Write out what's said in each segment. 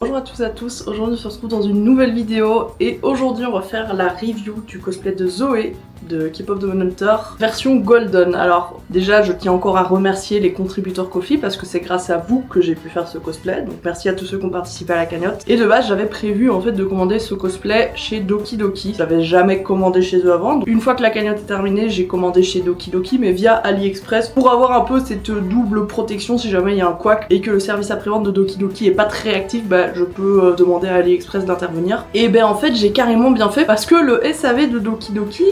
Bonjour à tous et à tous, aujourd'hui on se retrouve dans une nouvelle vidéo et aujourd'hui on va faire la review du cosplay de Zoé de K-pop Demon Hunter version Golden. Alors déjà je tiens encore à remercier les contributeurs Ko-fi parce que c'est grâce à vous que j'ai pu faire ce cosplay, donc merci à tous ceux qui ont participé à la cagnotte. Et de base j'avais prévu en fait de commander ce cosplay chez Doki Doki, j'avais jamais commandé chez eux avant, donc une fois que la cagnotte est terminée j'ai commandé chez Doki Doki mais via AliExpress pour avoir un peu cette double protection si jamais il y a un couac et que le service après-vente de Doki Doki est pas très réactif, je peux demander à AliExpress d'intervenir. Et en fait j'ai carrément bien fait parce que le SAV de Doki Doki,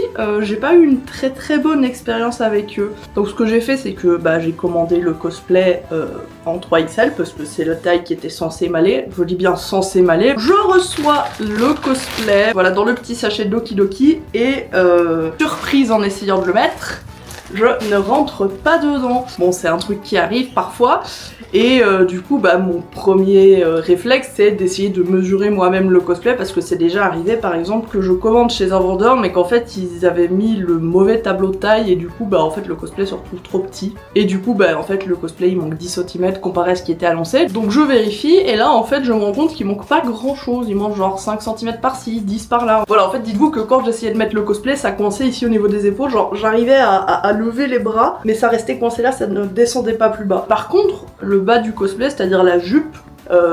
j'ai pas eu une très bonne expérience avec eux. Donc ce que j'ai fait c'est que j'ai commandé le cosplay en 3XL parce que c'est la taille qui était censée m'aller. Je dis bien censé m'aller. Je reçois le cosplay, voilà, dans le petit sachet de Doki Doki et surprise en essayant de le mettre, je ne rentre pas dedans. Bon, c'est un truc qui arrive parfois. Et du coup mon premier réflexe c'est d'essayer de mesurer moi-même le cosplay parce que c'est déjà arrivé par exemple que je commande chez un vendeur mais qu'en fait ils avaient mis le mauvais tableau de taille et du coup en fait le cosplay se retrouve trop petit et du coup en fait le cosplay il manque 10 cm comparé à ce qui était annoncé, donc je vérifie et là en fait je me rends compte qu'il manque pas grand chose, il manque genre 5 cm par-ci, 10 par-là. Voilà, en fait dites-vous que quand j'essayais de mettre le cosplay ça coinçait ici au niveau des épaules, genre j'arrivais à lever les bras mais ça restait coincé là, ça ne descendait pas plus bas. Par contre le bas du cosplay, c'est-à-dire la jupe,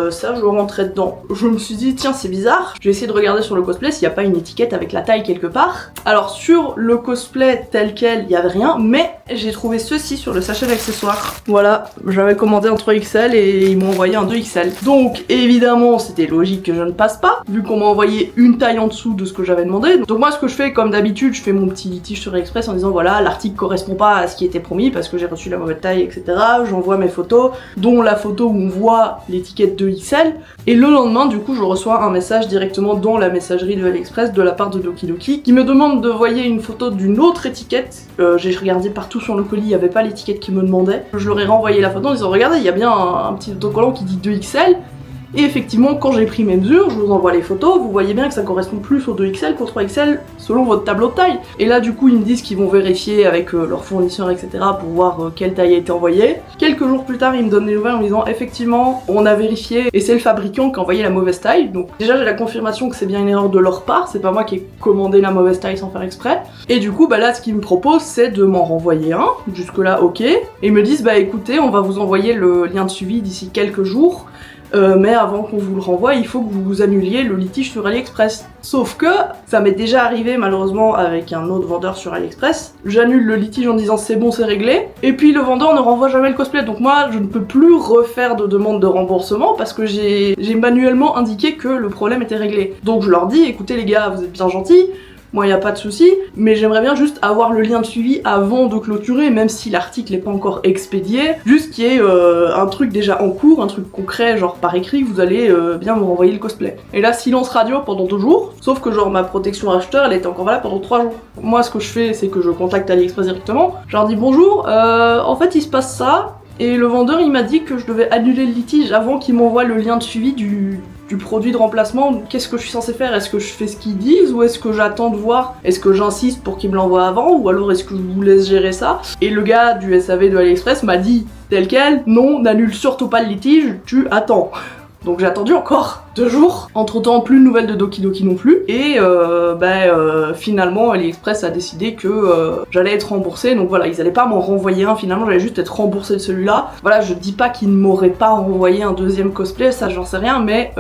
ça je rentrais dedans. Je me suis dit tiens c'est bizarre, je vais essayer de regarder sur le cosplay s'il n'y a pas une étiquette avec la taille quelque part. Alors sur le cosplay tel quel il n'y avait rien, mais j'ai trouvé ceci sur le sachet d'accessoires. Voilà, j'avais commandé un 3XL et ils m'ont envoyé un 2XL. Donc évidemment c'était logique que je ne passe pas, vu qu'on m'a envoyé une taille en dessous de ce que j'avais demandé. Donc moi ce que je fais comme d'habitude, je fais mon petit litige sur AliExpress en disant voilà l'article correspond pas à ce qui était promis parce que j'ai reçu la mauvaise taille, etc. J'envoie mes photos, dont la photo où on voit l'étiquette 2XL, et le lendemain du coup je reçois un message directement dans la messagerie de AliExpress de la part de Doki Doki qui me demande d'envoyer une photo d'une autre étiquette. J'ai regardé partout sur le colis, il n'y avait pas l'étiquette qui me demandait. Je leur ai renvoyé la photo en disant regardez il y a bien un petit autocollant qui dit 2XL. Et effectivement, quand j'ai pris mes mesures, je vous envoie les photos, vous voyez bien que ça correspond plus au 2XL qu'au 3XL selon votre tableau de taille. Et là du coup ils me disent qu'ils vont vérifier avec leur fournisseur etc. pour voir quelle taille a été envoyée. Quelques jours plus tard ils me donnent des nouvelles en me disant effectivement on a vérifié et c'est le fabricant qui a envoyé la mauvaise taille. Donc déjà j'ai la confirmation que c'est bien une erreur de leur part, c'est pas moi qui ai commandé la mauvaise taille sans faire exprès. Et du coup là ce qu'ils me proposent c'est de m'en renvoyer un, jusque là ok. Et ils me disent écoutez on va vous envoyer le lien de suivi d'ici quelques jours. Mais avant qu'on vous le renvoie, il faut que vous annuliez le litige sur AliExpress. Sauf que ça m'est déjà arrivé malheureusement avec un autre vendeur sur AliExpress. J'annule le litige en disant c'est bon, c'est réglé, et puis le vendeur ne renvoie jamais le cosplay. Donc moi, je ne peux plus refaire de demande de remboursement parce que j'ai manuellement indiqué que le problème était réglé. Donc je leur dis, écoutez les gars, vous êtes bien gentils, moi y a pas de souci, mais j'aimerais bien juste avoir le lien de suivi avant de clôturer, même si l'article n'est pas encore expédié, juste qu'il y ait un truc déjà en cours, un truc concret, genre par écrit, vous allez bien me renvoyer le cosplay. Et là, silence radio pendant 2 jours, sauf que genre ma protection acheteur, elle était encore valable pendant 3 jours. Moi, ce que je fais, c'est que je contacte AliExpress directement, je leur dis bonjour, en fait il se passe ça, et le vendeur il m'a dit que je devais annuler le litige avant qu'il m'envoie le lien de suivi du produit de remplacement. Qu'est-ce que je suis censée faire? Est-ce que je fais ce qu'ils disent ou est-ce que j'attends de voir? Est-ce que j'insiste pour qu'ils me l'envoient avant ou alors est-ce que je vous laisse gérer ça? Et le gars du SAV de AliExpress m'a dit tel quel, non, n'annule surtout pas le litige, tu attends. Donc j'ai attendu encore 2 jours. Entre temps, plus de nouvelles de Doki Doki non plus. Et finalement, AliExpress a décidé que j'allais être remboursée. Donc voilà, ils allaient pas m'en renvoyer un. Finalement, j'allais juste être remboursée de celui-là. Voilà, je dis pas qu'ils ne m'auraient pas renvoyé un deuxième cosplay, ça j'en sais rien. Mais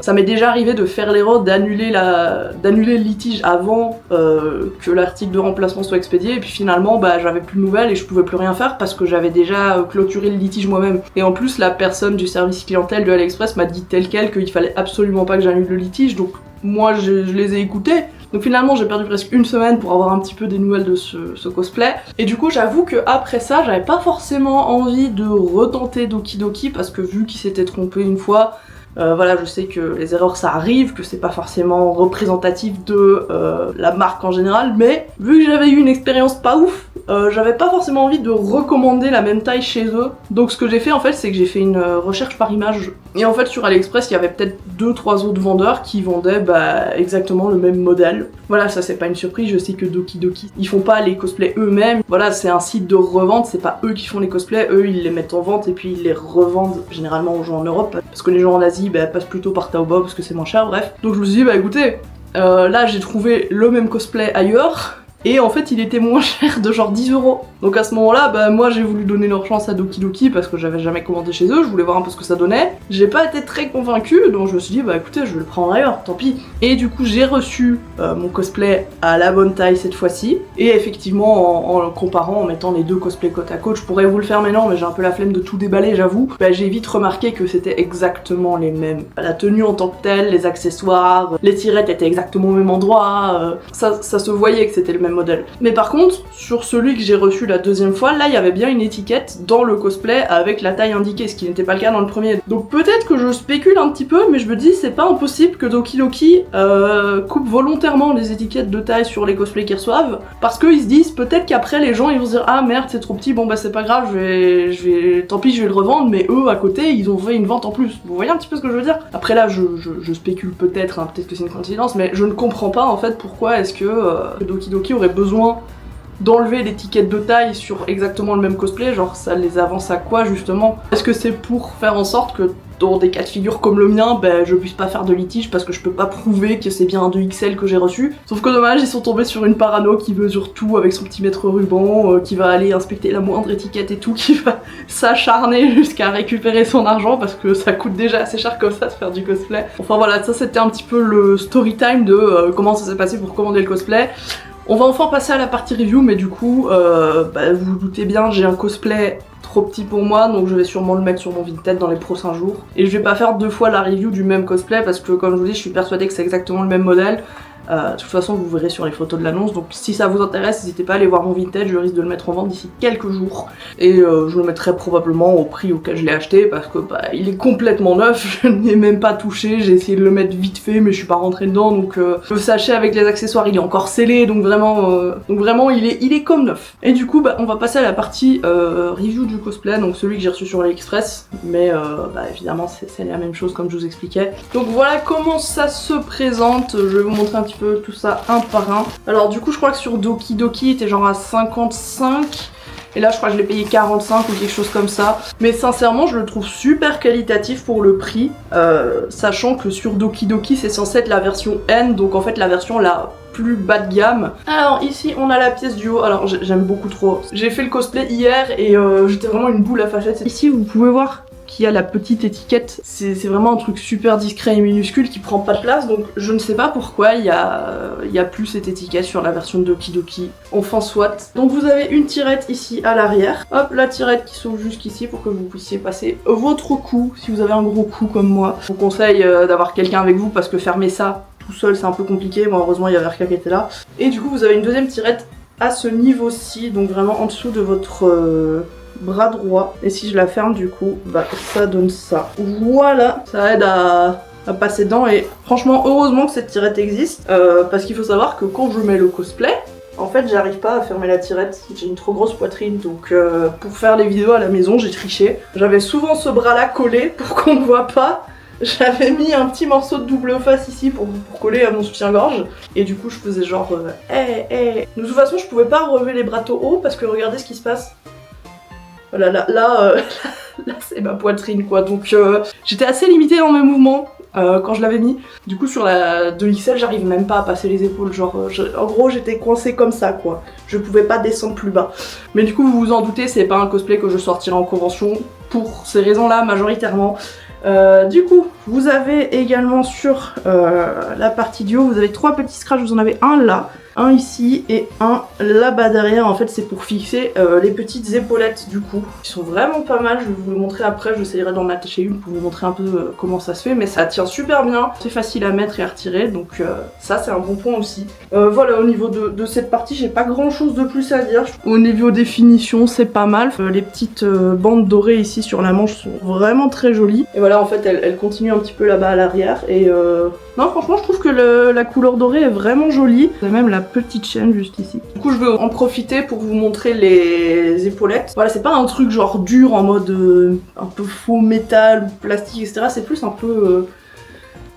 ça m'est déjà arrivé de faire l'erreur d'annuler le litige avant que l'article de remplacement soit expédié. Et puis finalement, j'avais plus de nouvelles et je pouvais plus rien faire parce que j'avais déjà clôturé le litige moi-même. Et en plus, la personne du service clientèle de AliExpress m'a dit tel quel qu'il fallait absolument pas que j'annule le litige, donc moi je les ai écoutés. Donc finalement j'ai perdu presque 1 semaine pour avoir un petit peu des nouvelles de ce cosplay. Et du coup j'avoue que après ça j'avais pas forcément envie de retenter Doki Doki parce que vu qu'il s'était trompé une fois, voilà, je sais que les erreurs ça arrive, que c'est pas forcément représentatif de la marque en général, mais vu que j'avais eu une expérience pas ouf, j'avais pas forcément envie de recommander la même taille chez eux. Donc ce que j'ai fait en fait c'est que j'ai fait une recherche par image. Et en fait sur AliExpress il y avait peut-être 2-3 autres vendeurs qui vendaient exactement le même modèle. Voilà, ça c'est pas une surprise, je sais que Doki Doki ils font pas les cosplays eux-mêmes. Voilà, c'est un site de revente, c'est pas eux qui font les cosplays, eux ils les mettent en vente et puis ils les revendent généralement aux gens en Europe. Parce que les gens en Asie dit bah passe plutôt par Taobao parce que c'est moins cher, bref. Donc je me suis dit bah écoutez, là j'ai trouvé le même cosplay ailleurs. Et en fait il était moins cher de genre 10 €. Donc à ce moment-là, bah moi j'ai voulu donner leur chance à Doki Doki parce que j'avais jamais commandé chez eux, je voulais voir un peu ce que ça donnait. J'ai pas été très convaincue, donc je me suis dit bah écoutez je vais le prendre ailleurs, tant pis. Et du coup j'ai reçu mon cosplay à la bonne taille cette fois-ci. Et effectivement en comparant, en mettant les deux cosplays côte à côte, je pourrais vous le faire maintenant mais j'ai un peu la flemme de tout déballer j'avoue. Bah j'ai vite remarqué que c'était exactement les mêmes. La tenue en tant que telle, les accessoires, les tirettes étaient exactement au même endroit, ça se voyait que c'était le même modèle. Mais par contre, sur celui que j'ai reçu la deuxième fois, là il y avait bien une étiquette dans le cosplay avec la taille indiquée, ce qui n'était pas le cas dans le premier. Donc peut-être que je spécule un petit peu, mais je me dis c'est pas impossible que Doki Doki coupe volontairement les étiquettes de taille sur les cosplays qu'ils reçoivent, parce qu'ils se disent peut-être qu'après les gens ils vont se dire ah merde c'est trop petit, bon bah c'est pas grave, tant pis je vais le revendre, mais eux à côté ils ont fait une vente en plus. Vous voyez un petit peu ce que je veux dire? Après là je spécule peut-être, hein, peut-être que c'est une coïncidence, mais je ne comprends pas en fait pourquoi est-ce que Doki Doki aurait besoin d'enlever l'étiquette de taille sur exactement le même cosplay, genre ça les avance à quoi justement? Est-ce que c'est pour faire en sorte que dans des cas de figure comme le mien, ben je puisse pas faire de litige parce que je peux pas prouver que c'est bien un 2XL que j'ai reçu? Sauf que dommage, ils sont tombés sur une parano qui mesure tout avec son petit mètre ruban, qui va aller inspecter la moindre étiquette et tout, qui va s'acharner jusqu'à récupérer son argent parce que ça coûte déjà assez cher comme ça de faire du cosplay. Enfin voilà, ça c'était un petit peu le story time de comment ça s'est passé pour commander le cosplay. On va enfin passer à la partie review, mais du coup, bah, vous vous doutez bien, j'ai un cosplay trop petit pour moi, donc je vais sûrement le mettre sur mon Vinted dans les prochains jours. Et je vais pas faire deux fois la review du même cosplay parce que comme je vous dis, je suis persuadée que c'est exactement le même modèle. De toute façon vous verrez sur les photos de l'annonce, donc si ça vous intéresse n'hésitez pas à aller voir mon Vinted, je risque de le mettre en vente d'ici quelques jours et je le mettrai probablement au prix auquel je l'ai acheté parce que bah, il est complètement neuf, je n'ai même pas touché, j'ai essayé de le mettre vite fait mais je suis pas rentrée dedans, donc le sachet avec les accessoires il est encore scellé, donc vraiment il est comme neuf. Et du coup bah, on va passer à la partie review du cosplay, donc celui que j'ai reçu sur AliExpress, mais bah, évidemment c'est la même chose comme je vous expliquais. Donc voilà comment ça se présente, je vais vous montrer un petit peu tout ça un par un. Alors du coup je crois que sur Doki Doki il était genre à 55 et là je crois que je l'ai payé 45 ou quelque chose comme ça, mais sincèrement je le trouve super qualitatif pour le prix, sachant que sur Doki Doki c'est censé être la version N, donc en fait la version la plus bas de gamme. Alors ici on a la pièce du haut, alors j'aime beaucoup trop, j'ai fait le cosplay hier et j'étais vraiment une boule à facettes. Ici vous pouvez voir qu'il y a la petite étiquette, c'est vraiment un truc super discret et minuscule qui prend pas de place, donc je ne sais pas pourquoi il y a plus cette étiquette sur la version de Doki Doki, enfin soit. Donc vous avez une tirette ici à l'arrière, hop la tirette qui s'ouvre jusqu'ici pour que vous puissiez passer votre cou, si vous avez un gros cou comme moi. Je vous conseille d'avoir quelqu'un avec vous parce que fermer ça tout seul c'est un peu compliqué, moi heureusement il y avait Erika qui était là. Et du coup vous avez une deuxième tirette à ce niveau-ci, donc vraiment en dessous de votre bras droit, et si je la ferme du coup bah ça donne ça, voilà, ça aide à passer dedans. Et franchement heureusement que cette tirette existe, parce qu'il faut savoir que quand je mets le cosplay en fait j'arrive pas à fermer la tirette, j'ai une trop grosse poitrine, donc pour faire les vidéos à la maison j'ai triché, j'avais souvent ce bras là collé pour qu'on ne voit pas. J'avais mis un petit morceau de double face ici pour coller à mon soutien-gorge, et du coup je faisais genre hey. De toute façon je pouvais pas relever les bras trop haut parce que regardez ce qui se passe. Voilà, là c'est ma poitrine quoi, donc j'étais assez limitée dans mes mouvements quand je l'avais mis. Du coup sur la 2XL j'arrive même pas à passer les épaules, genre en gros j'étais coincée comme ça quoi, je pouvais pas descendre plus bas. Mais du coup vous vous en doutez, c'est pas un cosplay que je sortirai en convention pour ces raisons là majoritairement. Du coup vous avez également sur la partie du haut, vous avez trois petits scratchs, vous en avez un là, un ici et un là-bas derrière. En fait c'est pour fixer les petites épaulettes du coup, qui sont vraiment pas mal, je vais vous le montrer après, j'essayerai d'en attacher une pour vous montrer un peu comment ça se fait, mais ça tient super bien, c'est facile à mettre et à retirer, donc ça c'est un bon point aussi. Voilà, au niveau de cette partie j'ai pas grand chose de plus à dire, au niveau définition c'est pas mal, les petites bandes dorées ici sur la manche sont vraiment très jolies, et voilà en fait elle continue un petit peu là-bas à l'arrière, et non franchement je trouve que la couleur dorée est vraiment jolie, vous avez même la petite chaîne juste ici. Du coup je vais en profiter pour vous montrer les épaulettes. Voilà, c'est pas un truc genre dur en mode un peu faux métal ou plastique etc, c'est plus un peu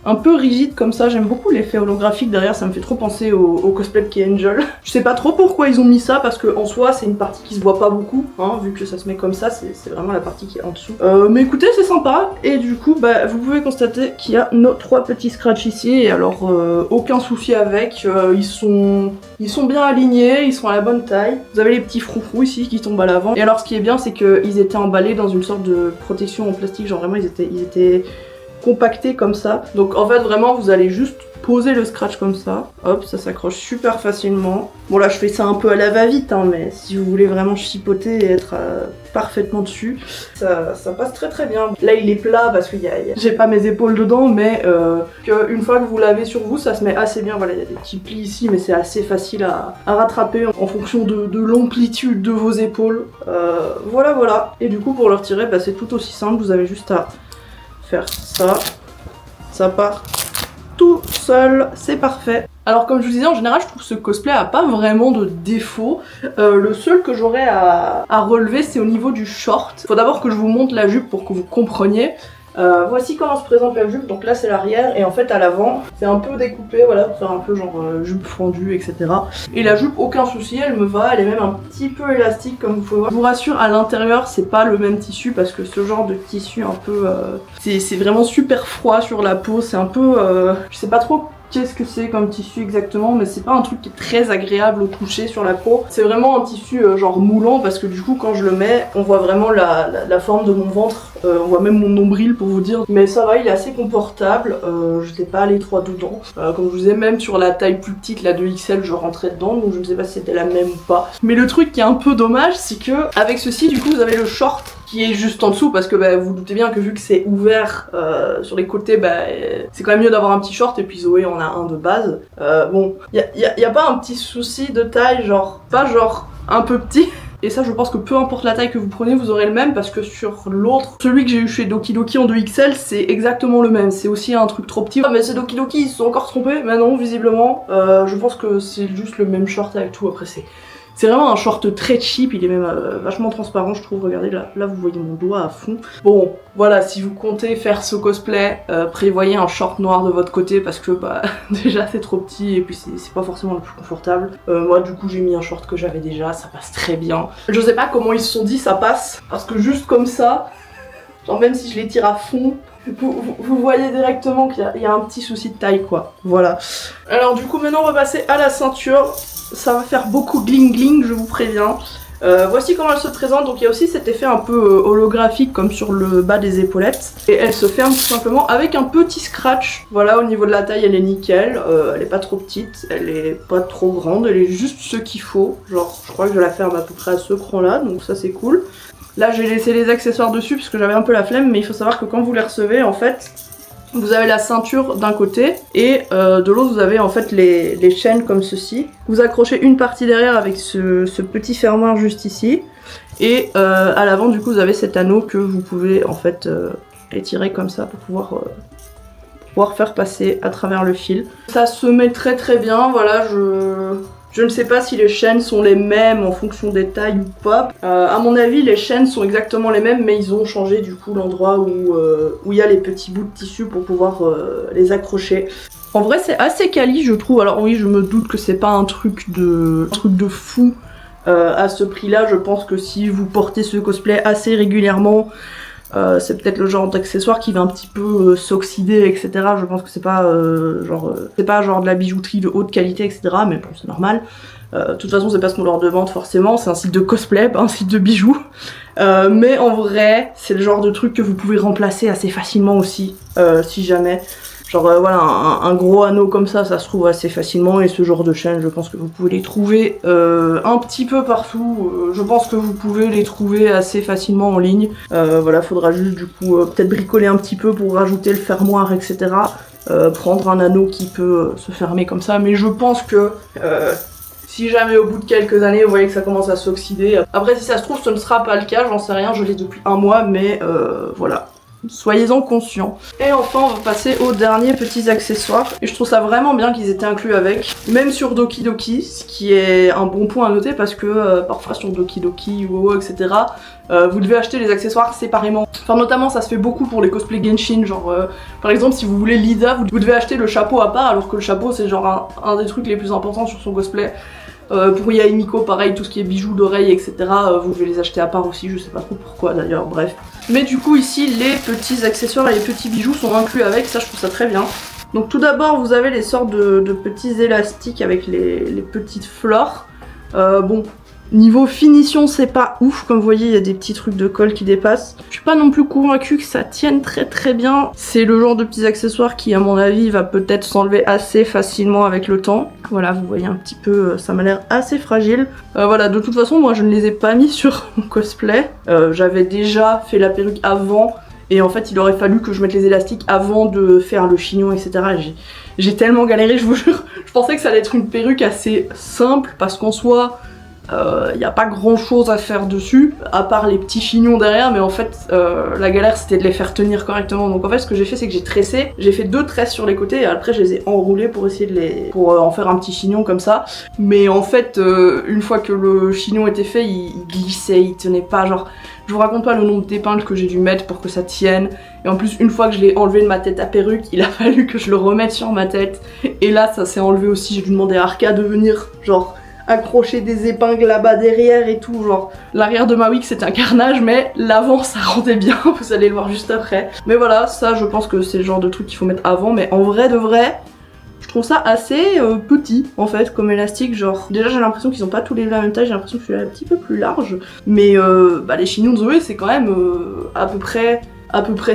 un peu rigide comme ça. J'aime beaucoup l'effet holographique derrière, ça me fait trop penser au cosplay de Key Angel. Je sais pas trop pourquoi ils ont mis ça, parce que en soi c'est une partie qui se voit pas beaucoup, hein, vu que ça se met comme ça, c'est vraiment la partie qui est en dessous. Mais écoutez, c'est sympa, et du coup bah, vous pouvez constater qu'il y a nos 3 petits scratchs ici, et alors aucun souci avec, ils sont bien alignés, ils sont à la bonne taille. Vous avez les petits froufrous ici qui tombent à l'avant, et alors ce qui est bien c'est qu'ils étaient emballés dans une sorte de protection en plastique, genre vraiment ils étaient compactés comme ça. Donc en fait vraiment vous allez juste poser le scratch comme ça, hop, ça s'accroche super facilement. Bon là je fais ça un peu à la va-vite, hein, mais si vous voulez vraiment chipoter et être parfaitement dessus, ça passe très très bien. Là il est plat parce que j'ai pas mes épaules dedans, mais une fois que vous l'avez sur vous, ça se met assez bien. Voilà, il y a des petits plis ici, mais c'est assez facile à rattraper en fonction de l'amplitude de vos épaules. Voilà. Et du coup pour le retirer, bah, c'est tout aussi simple, vous avez juste à faire ça, ça part tout seul, c'est parfait. Alors comme je vous disais, en général je trouve que ce cosplay a pas vraiment de défaut. Le seul que j'aurais à relever c'est au niveau du short. Faut d'abord que je vous montre la jupe pour que vous compreniez. Voici comment se présente la jupe, donc là c'est l'arrière et en fait à l'avant c'est un peu découpé, voilà, pour faire un peu genre jupe fendue, etc. Et la jupe, aucun souci, elle me va, elle est même un petit peu élastique comme vous pouvez voir. Je vous rassure, à l'intérieur c'est pas le même tissu parce que ce genre de tissu un peu... c'est vraiment super froid sur la peau, c'est un peu... je sais pas trop qu'est-ce que c'est comme tissu exactement, mais c'est pas un truc qui est très agréable au toucher sur la peau. C'est vraiment un tissu genre moulant parce que du coup quand je le mets, on voit vraiment la forme de mon ventre, on voit même mon nombril pour vous dire. Mais ça va, il est assez confortable, je n'étais pas allée trop dedans. Comme je vous disais, même sur la taille plus petite, la 2XL, je rentrais dedans, donc je ne sais pas si c'était la même ou pas. Mais le truc qui est un peu dommage, c'est que avec ceci, du coup, vous avez le short qui est juste en dessous parce que bah, vous doutez bien que vu que c'est ouvert sur les côtés, bah, c'est quand même mieux d'avoir un petit short et puis Zoé en a un de base. Bon, y a pas un petit souci de taille, genre, pas genre un peu petit. Et ça je pense que peu importe la taille que vous prenez, vous aurez le même parce que sur l'autre, celui que j'ai eu chez Doki Doki en 2XL, c'est exactement le même. C'est aussi un truc trop petit. Ah mais c'est Doki Doki, ils se sont encore trompés. Mais non, visiblement, je pense que c'est juste le même short avec tout. Après c'est vraiment un short très cheap, il est même vachement transparent je trouve, regardez là vous voyez mon doigt à fond. Bon voilà, si vous comptez faire ce cosplay, prévoyez un short noir de votre côté parce que bah déjà c'est trop petit et puis c'est pas forcément le plus confortable. Moi du coup j'ai mis un short que j'avais déjà, ça passe très bien. Je sais pas comment ils se sont dit ça passe, parce que juste comme ça, genre même si je les tire à fond, vous voyez directement qu'il y a un petit souci de taille quoi, voilà. Alors du coup maintenant on va passer à la ceinture. Ça va faire beaucoup gling gling, je vous préviens. Voici comment elle se présente. Donc il y a aussi cet effet un peu holographique comme sur le bas des épaulettes. Et elle se ferme tout simplement avec un petit scratch. Voilà, au niveau de la taille elle est nickel. Elle est pas trop petite, elle est pas trop grande, elle est juste ce qu'il faut. Genre je crois que je la ferme à peu près à ce cran là, donc ça c'est cool. Là j'ai laissé les accessoires dessus parce que j'avais un peu la flemme, mais il faut savoir que quand vous les recevez en fait, vous avez la ceinture d'un côté et de l'autre vous avez en fait les chaînes comme ceci. Vous accrochez une partie derrière avec ce petit fermoir juste ici et à l'avant du coup vous avez cet anneau que vous pouvez en fait étirer comme ça pour pouvoir faire passer à travers le fil. Ça se met très très bien, voilà, je ne sais pas si les chaînes sont les mêmes en fonction des tailles ou pas. À mon avis, les chaînes sont exactement les mêmes, mais ils ont changé du coup l'endroit où il y a les petits bouts de tissu pour pouvoir les accrocher. En vrai, c'est assez quali, je trouve. Alors oui, je me doute que c'est pas un truc de fou à ce prix-là. Je pense que si vous portez ce cosplay assez régulièrement, c'est peut-être le genre d'accessoire qui va un petit peu s'oxyder, etc. Je pense que c'est pas genre de la bijouterie de haute qualité, etc. Mais bon, c'est normal. De toute façon, c'est pas ce qu'on leur demande forcément. C'est un site de cosplay, pas un site de bijoux. Mais en vrai, c'est le genre de truc que vous pouvez remplacer assez facilement aussi, si jamais. Genre voilà, un gros anneau comme ça se trouve assez facilement, et ce genre de chaînes, je pense que vous pouvez les trouver un petit peu partout. Je pense que vous pouvez les trouver assez facilement en ligne. Voilà, faudra juste du coup peut-être bricoler un petit peu pour rajouter le fermoir, etc. Prendre un anneau qui peut se fermer comme ça, mais je pense que si jamais au bout de quelques années vous voyez que ça commence à s'oxyder, après si ça se trouve ce ne sera pas le cas, j'en sais rien, je l'ai depuis un mois, mais voilà. soyez-en conscients. Et enfin on va passer aux derniers petits accessoires, et je trouve ça vraiment bien qu'ils étaient inclus avec, même sur Doki Doki, ce qui est un bon point à noter parce que parfois sur Doki Doki, WoW, etc. Vous devez acheter les accessoires séparément. Enfin notamment ça se fait beaucoup pour les cosplays Genshin, genre par exemple si vous voulez Lida, vous devez acheter le chapeau à part, alors que le chapeau c'est genre un des trucs les plus importants sur son cosplay. Pour Yae Miko, pareil, tout ce qui est bijoux d'oreilles, etc. Vous devez les acheter à part aussi, je sais pas trop pourquoi d'ailleurs, bref. Mais du coup ici, les petits accessoires et les petits bijoux sont inclus avec, ça je trouve ça très bien. Donc tout d'abord, vous avez les sortes de petits élastiques avec les petites fleurs. Bon, niveau finition, c'est pas ouf, comme vous voyez, il y a des petits trucs de colle qui dépassent. Je suis pas non plus convaincue que ça tienne très bien. C'est le genre de petits accessoires qui, à mon avis, va peut-être s'enlever assez facilement avec le temps. Voilà, vous voyez un petit peu, ça m'a l'air assez fragile. Voilà, de toute façon, moi je ne les ai pas mis sur mon cosplay. J'avais déjà fait la perruque avant, et en fait, il aurait fallu que je mette les élastiques avant de faire le chignon, etc. J'ai tellement galéré, je vous jure. Je pensais que ça allait être une perruque assez simple, parce qu'en soi... y a pas grand chose à faire dessus, à part les petits chignons derrière, mais en fait la galère c'était de les faire tenir correctement. Donc en fait ce que j'ai fait c'est que j'ai tressé, j'ai fait 2 tresses sur les côtés et après je les ai enroulés pour essayer de pour en faire un petit chignon comme ça. Mais en fait une fois que le chignon était fait, il glissait, il tenait pas, genre je vous raconte pas le nombre d'épingles que j'ai dû mettre pour que ça tienne. Et en plus une fois que je l'ai enlevé de ma tête à perruque, il a fallu que je le remette sur ma tête. Et là ça s'est enlevé aussi, j'ai dû demander à Arca de venir genre accrocher des épingles là-bas derrière et tout, genre l'arrière de ma wig c'était un carnage, mais l'avant ça rendait bien, vous allez le voir juste après. Mais voilà, ça je pense que c'est le genre de truc qu'il faut mettre avant, mais en vrai de vrai, je trouve ça assez petit en fait comme élastique, genre déjà j'ai l'impression qu'ils ont pas tous les la même taille, j'ai l'impression que je suis un petit peu plus large, mais bah, les chignons de Zoé c'est quand même à peu près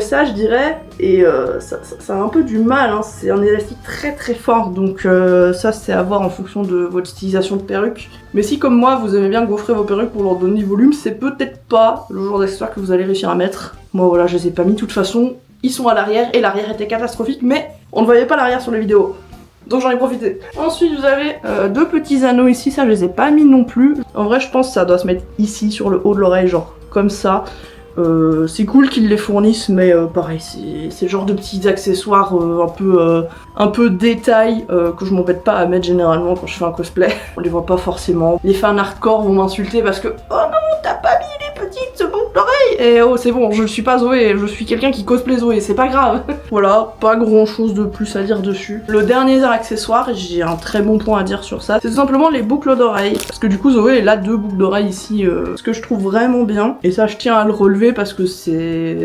ça je dirais, et ça a un peu du mal, hein. C'est un élastique très fort, donc ça c'est à voir en fonction de votre stylisation de perruque. Mais si comme moi vous aimez bien gaufrer vos perruques pour leur donner du volume, c'est peut-être pas le genre d'accessoire que vous allez réussir à mettre. Moi voilà, je les ai pas mis, de toute façon ils sont à l'arrière et l'arrière était catastrophique, mais on ne voyait pas l'arrière sur les vidéos. Donc j'en ai profité. Ensuite vous avez 2 petits anneaux ici, ça je les ai pas mis non plus. En vrai je pense que ça doit se mettre ici sur le haut de l'oreille, genre comme ça. C'est cool qu'ils les fournissent, mais pareil, c'est le genre de petits accessoires un peu détail que je m'embête pas à mettre généralement quand je fais un cosplay. On les voit pas forcément. Les fans hardcore vont m'insulter parce que oh non, t'as pas mis les petites boucles d'oreilles. Et oh c'est bon, je suis pas Zoé, je suis quelqu'un qui cosplay Zoé, c'est pas grave. Voilà, pas grand chose de plus à dire dessus. Le dernier accessoire, j'ai un très bon point à dire sur ça, c'est tout simplement les boucles d'oreilles. Parce que du coup Zoé elle a 2 boucles d'oreilles ici, ce que je trouve vraiment bien, et ça je tiens à le relever parce que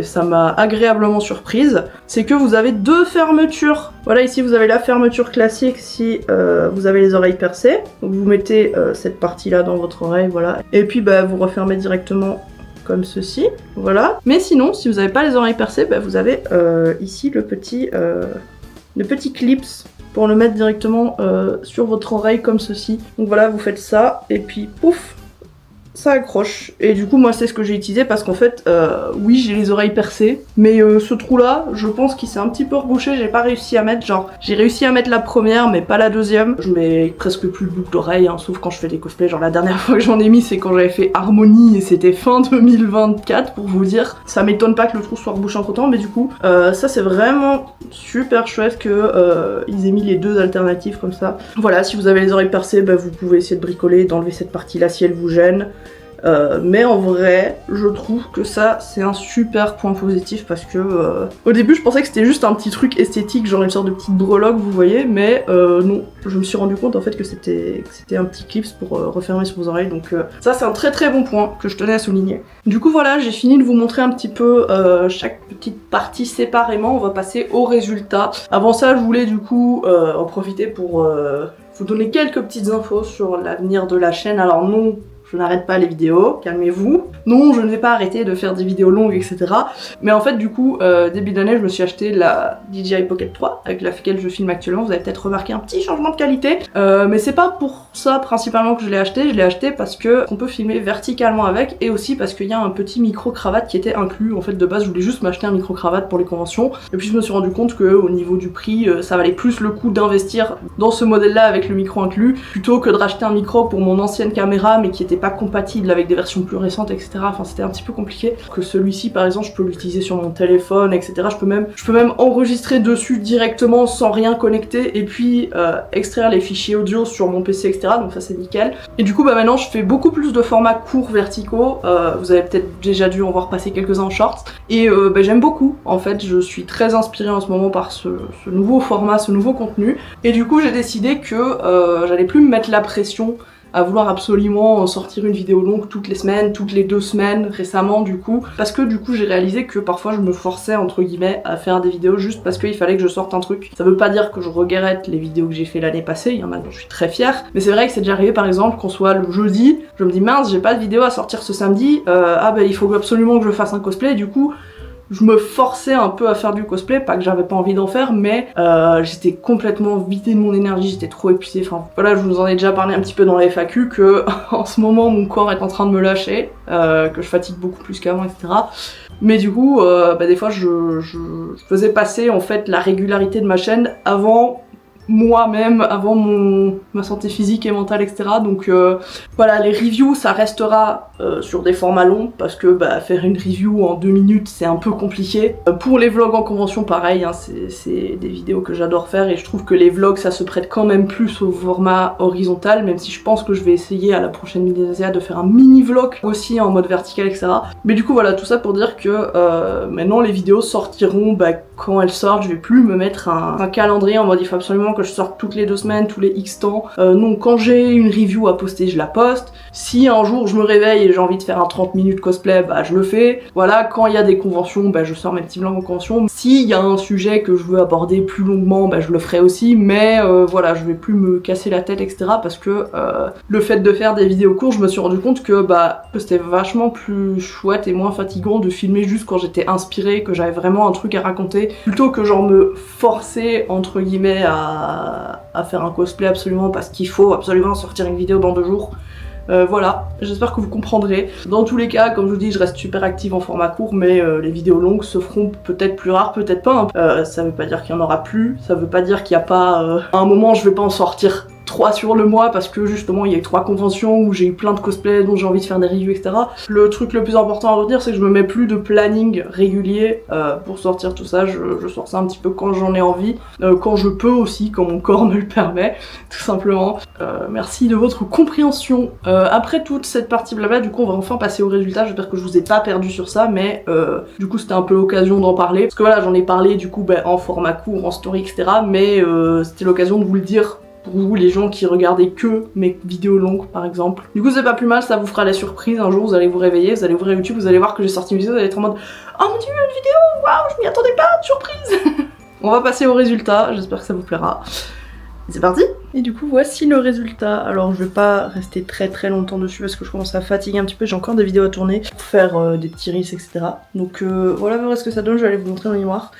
ça m'a agréablement surprise, c'est que vous avez 2 fermetures. Voilà, ici vous avez la fermeture classique si vous avez les oreilles percées. Donc vous mettez cette partie là dans votre oreille, voilà. Et puis bah, vous refermez directement comme ceci, voilà. Mais sinon, si vous n'avez pas les oreilles percées, bah, vous avez ici le petit clips pour le mettre directement sur votre oreille comme ceci. Donc voilà, vous faites ça et puis pouf, ça accroche. Et du coup moi c'est ce que j'ai utilisé parce qu'en fait oui j'ai les oreilles percées, mais ce trou là je pense qu'il s'est un petit peu rebouché, j'ai pas réussi à mettre, genre j'ai réussi à mettre la première mais pas la deuxième. Je mets presque plus de boucle d'oreille, hein, sauf quand je fais des cosplays, genre la dernière fois que j'en ai mis c'est quand j'avais fait Harmonie et c'était fin 2024 pour vous dire. Ça m'étonne pas que le trou soit rebouché entre temps, mais du coup ça c'est vraiment super chouette que ils aient mis les 2 alternatives comme ça. Voilà, si vous avez les oreilles percées, bah, vous pouvez essayer de bricoler, d'enlever cette partie là si elle vous gêne. Mais en vrai, je trouve que ça c'est un super point positif parce que au début je pensais que c'était juste un petit truc esthétique, genre une sorte de petite breloque, vous voyez, mais non, je me suis rendu compte en fait que c'était un petit clips pour refermer sur vos oreilles, donc ça c'est un très bon point que je tenais à souligner. Du coup voilà, j'ai fini de vous montrer un petit peu chaque petite partie séparément, on va passer au résultat. Avant ça, je voulais du coup en profiter pour vous donner quelques petites infos sur l'avenir de la chaîne. Alors non, je n'arrête pas les vidéos, calmez-vous. Non, je ne vais pas arrêter de faire des vidéos longues, etc. Mais en fait, du coup, début d'année, je me suis acheté la DJI Pocket 3, avec laquelle je filme actuellement. Vous avez peut-être remarqué un petit changement de qualité. Mais c'est pas pour ça principalement que je l'ai acheté. Je l'ai acheté parce que on peut filmer verticalement avec, et aussi parce qu'il y a un petit micro-cravate qui était inclus. En fait, de base, je voulais juste m'acheter un micro-cravate pour les conventions. Et puis, je me suis rendu compte que au niveau du prix, ça valait plus le coup d'investir dans ce modèle-là avec le micro inclus, plutôt que de racheter un micro pour mon ancienne caméra, mais qui était pas compatible avec des versions plus récentes, etc. Enfin c'était un petit peu compliqué. Que celui-ci par exemple je peux l'utiliser sur mon téléphone, etc. Je peux même enregistrer dessus directement sans rien connecter et puis extraire les fichiers audio sur mon PC, etc. Donc ça c'est nickel. Et du coup bah maintenant je fais beaucoup plus de formats courts verticaux. Vous avez peut-être déjà dû en voir passer quelques-uns en shorts. Et bah, j'aime beaucoup. En fait je suis très inspirée en ce moment par ce nouveau format, ce nouveau contenu. Et du coup j'ai décidé que j'allais plus me mettre la pression à vouloir absolument sortir une vidéo longue toutes les semaines, toutes les 2 semaines récemment du coup, parce que du coup j'ai réalisé que parfois je me forçais entre guillemets à faire des vidéos juste parce qu'il fallait que je sorte un truc. Ça veut pas dire que je regrette les vidéos que j'ai fait l'année passée, il y en a dont je suis très fière, mais c'est vrai que c'est déjà arrivé par exemple qu'on soit le jeudi, je me dis mince j'ai pas de vidéo à sortir ce samedi, ah bah il faut absolument que je fasse un cosplay, et du coup je me forçais un peu à faire du cosplay, pas que j'avais pas envie d'en faire, mais j'étais complètement vidée de mon énergie, j'étais trop épuisée. Enfin voilà, je vous en ai déjà parlé un petit peu dans la FAQ que en ce moment mon corps est en train de me lâcher, que je fatigue beaucoup plus qu'avant, etc. Mais du coup, bah, des fois je faisais passer en fait la régularité de ma chaîne avant moi-même, avant ma santé physique et mentale, etc. Donc voilà, les reviews ça restera sur des formats longs parce que bah, faire une review en 2 minutes c'est un peu compliqué. Pour les vlogs en convention pareil, hein, c'est des vidéos que j'adore faire et je trouve que les vlogs ça se prête quand même plus au format horizontal, même si je pense que je vais essayer à la prochaine Mini-Asia de faire un mini vlog aussi en mode vertical, etc. Mais du coup voilà, tout ça pour dire que maintenant les vidéos sortiront bah, quand elles sortent. Je vais plus me mettre un calendrier en mode il faut absolument que je sorte toutes les 2 semaines, tous les X temps. Non, quand j'ai une review à poster, je la poste. Si un jour je me réveille et j'ai envie de faire un 30 minutes cosplay, bah je le fais. Voilà, quand il y a des conventions, bah je sors mes petits vlogs en convention. S'il y a un sujet que je veux aborder plus longuement, bah je le ferai aussi. Mais voilà, je vais plus me casser la tête, etc. Parce que le fait de faire des vidéos courtes, je me suis rendu compte que bah c'était vachement plus chouette et moins fatigant de filmer juste quand j'étais inspirée, que j'avais vraiment un truc à raconter, plutôt que genre me forcer entre guillemets à faire un cosplay absolument parce qu'il faut absolument sortir une vidéo dans 2 jours. Voilà, j'espère que vous comprendrez. Dans tous les cas, comme je vous dis, je reste super active en format court, mais les vidéos longues se feront peut-être plus rares, peut-être pas. Ça veut pas dire qu'il y en aura plus, ça veut pas dire qu'il y a pas... à un moment, je vais pas en sortir 3 sur le mois parce que justement il y a eu 3 conventions où j'ai eu plein de cosplays dont j'ai envie de faire des reviews, etc. Le truc le plus important à retenir, c'est que je me mets plus de planning régulier pour sortir tout ça. Je sors ça un petit peu quand j'en ai envie, quand je peux aussi, quand mon corps me le permet, tout simplement. Merci de votre compréhension. Après toute cette partie blabla, du coup on va enfin passer au résultat. J'espère que je vous ai pas perdu sur ça, mais du coup c'était un peu l'occasion d'en parler. Parce que voilà, j'en ai parlé du coup en format court, en story, etc. Mais c'était l'occasion de vous le dire pour vous les gens qui regardez que mes vidéos longues par exemple. Du coup c'est pas plus mal, ça vous fera la surprise, un jour vous allez vous réveiller, vous allez ouvrir YouTube, vous allez voir que j'ai sorti une vidéo, vous allez être en mode oh mon dieu une vidéo, waouh je m'y attendais pas, surprise. On va passer au résultat, j'espère que ça vous plaira. C'est parti. Et du coup voici le résultat. Alors je vais pas rester très longtemps dessus parce que je commence à fatiguer un petit peu, j'ai encore des vidéos à tourner pour faire des petits reels, etc. Donc voilà ce que ça donne, je vais aller vous montrer dans le miroir.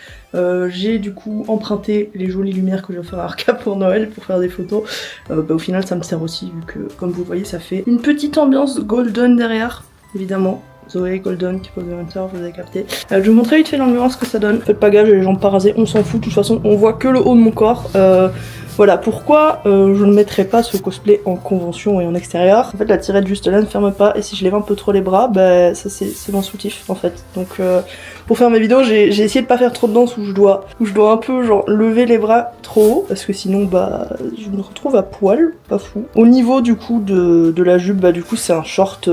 J'ai du coup emprunté les jolies lumières que je vais faire à Arca pour Noël pour faire des photos. Au final ça me sert aussi vu que comme vous voyez ça fait une petite ambiance golden derrière, évidemment. Zoé, Golden, K-pop de Hunter, vous avez capté. Je vais vous montrer vite fait dans le miroir ce que ça donne. Faites pas gaffe, j'ai les jambes pas rasées, on s'en fout, de toute façon on voit que le haut de mon corps. Voilà pourquoi je ne mettrai pas ce cosplay en convention et en extérieur. En fait la tirette juste là ne ferme pas et si je lève un peu trop les bras, bah ça c'est mon soutif en fait. Donc pour faire mes vidéos j'ai essayé de pas faire trop de danse où je dois un peu genre lever les bras trop haut parce que sinon bah je me retrouve à poil, pas fou. Au niveau du coup de la jupe, bah du coup c'est un short,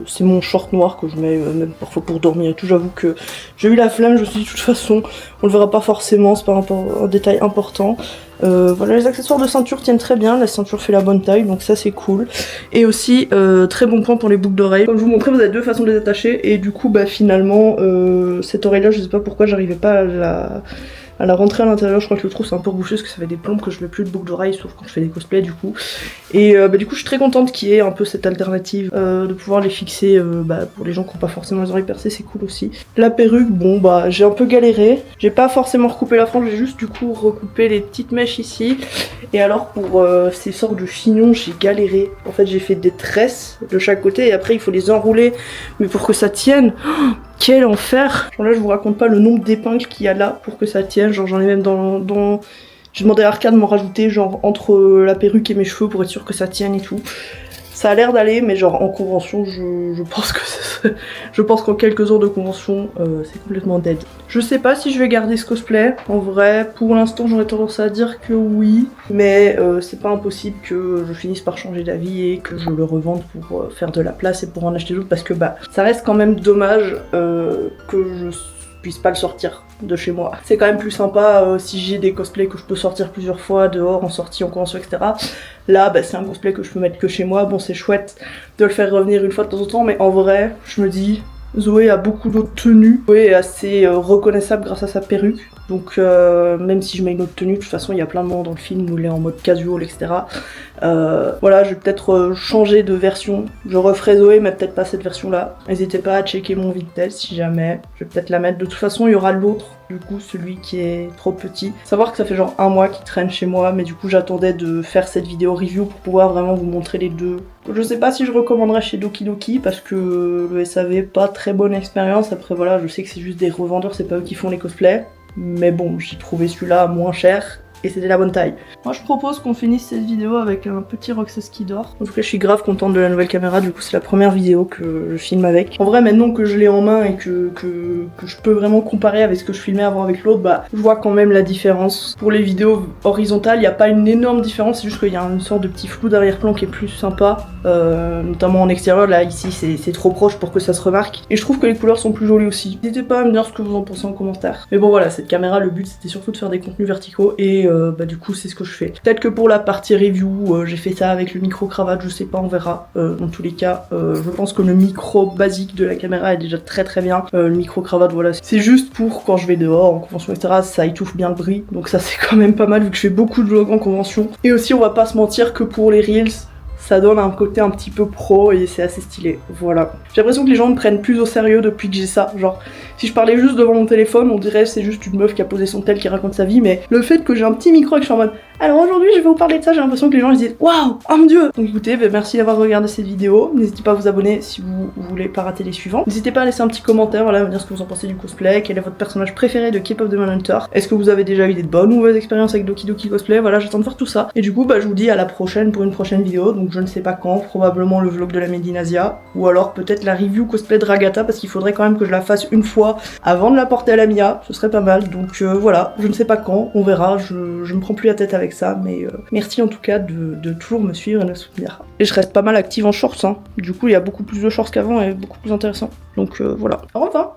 c'est mon short noir que je mets même parfois pour dormir et tout. J'avoue que j'ai eu la flemme, je me suis dit de toute façon on le verra pas forcément, c'est pas un détail important. Voilà, les accessoires de ceinture tiennent très bien, la ceinture fait la bonne taille donc ça c'est cool. Et aussi très bon point pour les boucles d'oreilles. Comme je vous montrais, vous avez 2 façons de les attacher et du coup bah finalement cette oreille là je sais pas pourquoi j'arrivais pas à la rentrer à l'intérieur. Je crois que le trou c'est un peu rebouché parce que ça fait des plombes que je mets plus de boucles d'oreilles sauf quand je fais des cosplays du coup. Et du coup je suis très contente qu'il y ait un peu cette alternative de pouvoir les fixer pour les gens qui n'ont pas forcément les oreilles percées, c'est cool aussi. La perruque, bon bah j'ai un peu galéré, j'ai pas forcément recoupé la frange, j'ai juste du coup recoupé les petites mèches ici. Et alors pour ces sortes de chignons j'ai galéré, en fait j'ai fait des tresses de chaque côté et après il faut les enrouler mais pour que ça tienne. Quel enfer! Genre là je vous raconte pas le nombre d'épingles qu'il y a là pour que ça tienne, genre j'en ai même dans... J'ai demandé à Arca de m'en rajouter genre entre la perruque et mes cheveux pour être sûr que ça tienne et tout. Ça a l'air d'aller, mais genre en convention, je pense que je pense qu'en quelques heures de convention, c'est complètement dead. Je sais pas si je vais garder ce cosplay. En vrai, pour l'instant, j'aurais tendance à dire que oui, mais c'est pas impossible que je finisse par changer d'avis et que je le revende pour faire de la place et pour en acheter d'autres, parce que bah, ça reste quand même dommage que je puisse pas le sortir de chez moi. C'est quand même plus sympa si j'ai des cosplays que je peux sortir plusieurs fois dehors, en sortie, en convention, etc. Là, bah, c'est un cosplay que je peux mettre que chez moi. Bon, c'est chouette de le faire revenir une fois de temps en temps, mais en vrai, je me dis, Zoé a beaucoup d'autres tenues. Zoé est assez reconnaissable grâce à sa perruque. Donc même si je mets une autre tenue, de toute façon il y a plein de moments dans le film où elle est en mode casual, etc. Voilà, je vais peut-être changer de version. Je referai Zoé, mais peut-être pas cette version-là. N'hésitez pas à checker mon Vinted si jamais. Je vais peut-être la mettre. De toute façon, il y aura l'autre, du coup, celui qui est trop petit. Savoir que ça fait genre un mois qu'il traîne chez moi, mais du coup j'attendais de faire cette vidéo review pour pouvoir vraiment vous montrer les deux. Je sais pas si je recommanderais chez Doki Doki parce que le SAV, pas très bonne expérience. Après voilà, je sais que c'est juste des revendeurs, c'est pas eux qui font les cosplays. Mais bon, j'ai trouvé celui-là moins cher et c'était la bonne taille. Moi je propose qu'on finisse cette vidéo avec un petit Roxas qui dort. En tout cas je suis grave contente de la nouvelle caméra, du coup c'est la première vidéo que je filme avec. En vrai maintenant que je l'ai en main et que je peux vraiment comparer avec ce que je filmais avant avec l'autre, bah je vois quand même la différence. Pour les vidéos horizontales, il n'y a pas une énorme différence, c'est juste qu'il y a une sorte de petit flou d'arrière-plan qui est plus sympa. Notamment en extérieur, là ici c'est trop proche pour que ça se remarque. Et je trouve que les couleurs sont plus jolies aussi. N'hésitez pas à me dire ce que vous en pensez en commentaire. Mais bon voilà, cette caméra, le but c'était surtout de faire des contenus verticaux et bah du coup c'est ce que je fais. Peut-être que pour la partie review, j'ai fait ça avec le micro-cravate, je sais pas, on verra. Dans tous les cas, je pense que le micro basique de la caméra est déjà très bien. Le micro-cravate, voilà, c'est juste pour quand je vais dehors, en convention, etc. Ça étouffe bien le bruit, donc ça c'est quand même pas mal vu que je fais beaucoup de vlogs en convention. Et aussi on va pas se mentir que pour les reels, ça donne un côté un petit peu pro et c'est assez stylé, voilà. J'ai l'impression que les gens me prennent plus au sérieux depuis que j'ai ça, genre si je parlais juste devant mon téléphone, on dirait c'est juste une meuf qui a posé son tel qui raconte sa vie, mais le fait que j'ai un petit micro et que je suis en mode alors aujourd'hui je vais vous parler de ça, j'ai l'impression que les gens ils disent waouh, oh mon dieu. Donc écoutez, bah, merci d'avoir regardé cette vidéo, n'hésitez pas à vous abonner si vous voulez pas rater les suivantes. N'hésitez pas à laisser un petit commentaire, voilà, me dire ce que vous en pensez du cosplay, quel est votre personnage préféré de K-pop Demon Hunter, est-ce que vous avez déjà eu des bonnes ou mauvaises expériences avec Doki Doki Cosplay, voilà, j'attends de voir tout ça. Et du coup bah je vous dis à la prochaine pour une prochaine vidéo, donc je ne sais pas quand, probablement le vlog de la Medinasia, ou alors peut-être la review cosplay de Ragata, parce qu'il faudrait quand même que je la fasse une fois avant de la porter à la Mia, ce serait pas mal, donc voilà, je ne sais pas quand, on verra, je me prends plus la tête avec ça, mais merci en tout cas de toujours me suivre et de me soutenir. Et je reste pas mal active en shorts, hein. Du coup il y a beaucoup plus de shorts qu'avant et beaucoup plus intéressant, donc voilà, au revoir.